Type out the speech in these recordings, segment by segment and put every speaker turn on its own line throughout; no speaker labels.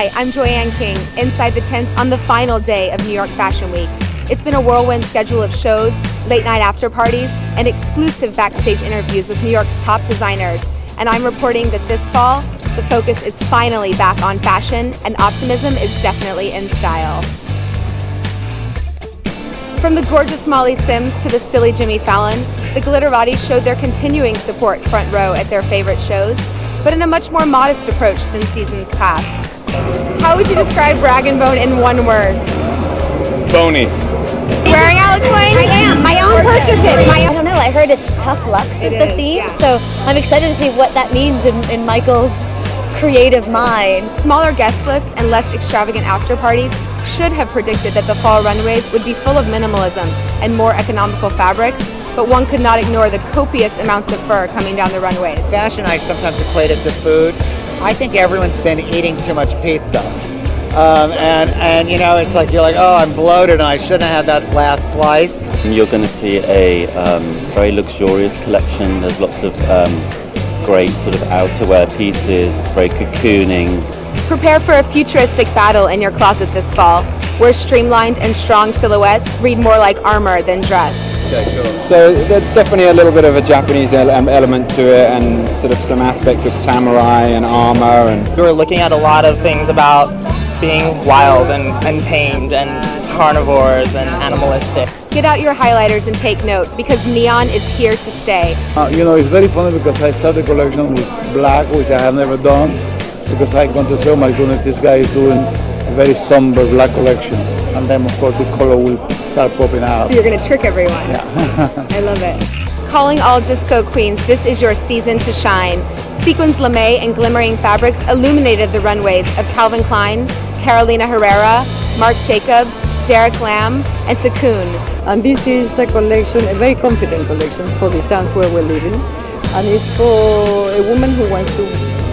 Hi, I'm Joanne King, inside the tents on the final day of New York Fashion Week. It's been a whirlwind schedule of shows, late-night after-parties, and exclusive backstage interviews with New York's top designers. And I'm reporting that this fall, the focus is finally back on fashion, and optimism is definitely in style. From the gorgeous Molly Sims to the silly Jimmy Fallon, the Glitterati's showed their continuing support front row at their favorite shows, but in a much more modest approach than seasons past. How would you describe Rag & Bone in one word?
Bony.
Wearing Alex Wayne?
I am. My own purchases. I don't know. I heard it's tough luxe is the theme,
yeah.
So I'm excited to see what that means in Michael's creative mind.
Smaller guest lists and less extravagant after parties should have predicted that the fall runways would be full of minimalism and more economical fabrics, but one could not ignore the copious amounts of fur coming down the runways.
Fashion I sometimes equate it to food. I think everyone's been eating too much pizza. And you know, it's like you're like, oh, I'm bloated and I shouldn't have had that last slice.
You're going to see a very luxurious collection. There's lots of great sort of outerwear pieces. It's very cocooning.
Prepare for a futuristic battle in your closet this fall, where streamlined and strong silhouettes read more like armor than dress.
Okay, cool.
So there's definitely a little bit of a Japanese element to it, and sort of some aspects of samurai and armor. And
we were looking at a lot of things about being wild and tamed and carnivores and animalistic.
Get out your highlighters and take note, because neon is here to stay.
You know, it's very funny because I started the collection with black, which I have never done, because I want to say, oh my goodness, this guy is doing a very somber black collection. And then, of course, the color will start popping out.
So you're going to trick everyone.
Yeah.
I love it. Calling all disco queens, this is your season to shine. Sequins lame and glimmering fabrics illuminated the runways of Calvin Klein, Carolina Herrera, Marc Jacobs, Derek Lam, and Cocoon.
And this is a collection, a very confident collection for the times where we're living. And it's for a woman who wants to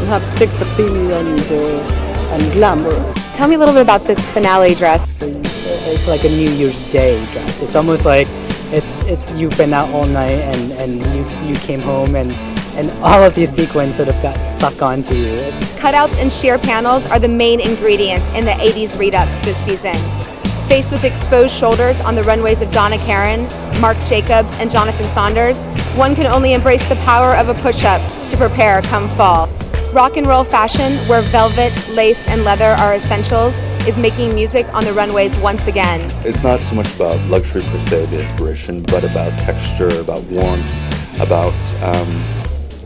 have sex appeal and glamour.
Tell me a little bit about this finale dress.
It's like a New Year's Day dress. It's almost like it's you've been out all night and you came home and all of these sequins sort of got stuck onto you.
Cutouts and sheer panels are the main ingredients in the 80s redux this season. Faced with exposed shoulders on the runways of Donna Karan, Marc Jacobs, and Jonathan Saunders, one can only embrace the power of a push-up to prepare come fall. Rock and roll fashion, where velvet, lace, and leather are essentials, is making music on the runways once again.
It's not so much about luxury per se, the inspiration, but about texture, about warmth, about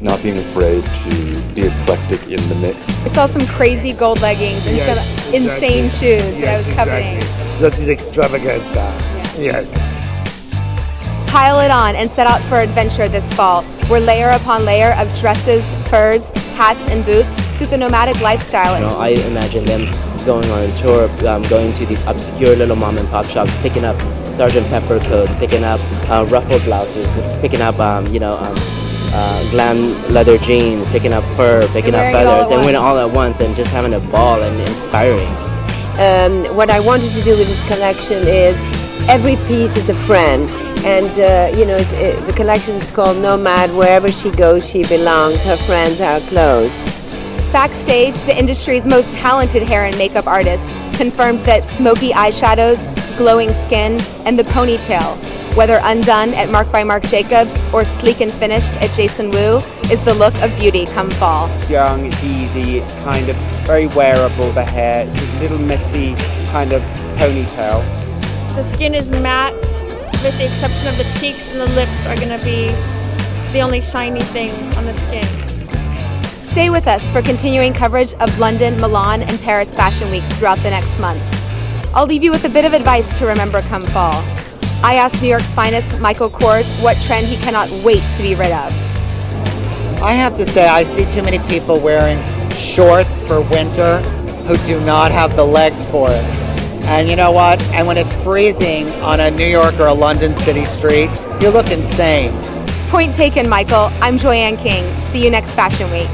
not being afraid to be eclectic in the mix.
I saw some crazy gold leggings and some insane shoes that I was coveting.
That is extravaganza. Yes.
Pile it on and set out for adventure this fall, where layer upon layer of dresses, furs, hats, and boots suit the nomadic lifestyle.
You know, I imagine them going on a tour, going to these obscure little mom and pop shops, picking up Sgt. Pepper coats, picking up ruffled blouses, picking up glam leather jeans, picking up fur, picking up feathers, and wearing it all at once and just having a ball and inspiring.
What I wanted to do with this collection is every piece is a friend, and the collection is called Nomad. Wherever she goes, she belongs. Her friends are her clothes.
Backstage, the industry's most talented hair and makeup artist confirmed that smoky eyeshadows, glowing skin, and the ponytail, whether undone at Marc by Marc Jacobs or sleek and finished at Jason Wu, is the look of beauty come fall.
it's young, it's easy, it's kind of very wearable, the hair. It's a little messy kind of ponytail.
The skin is matte, with the exception of the cheeks, and the lips are going to be the only shiny thing on the skin.
Stay with us for continuing coverage of London, Milan, and Paris Fashion Weeks throughout the next month. I'll leave you with a bit of advice to remember come fall. I asked New York's finest, Michael Kors, what trend he cannot wait to be rid of.
I have to say, I see too many people wearing shorts for winter who do not have the legs for it. And you know what? And when it's freezing on a New York or a London city street, you look insane.
Point taken, Michael. I'm Joanne King. See you next Fashion Week.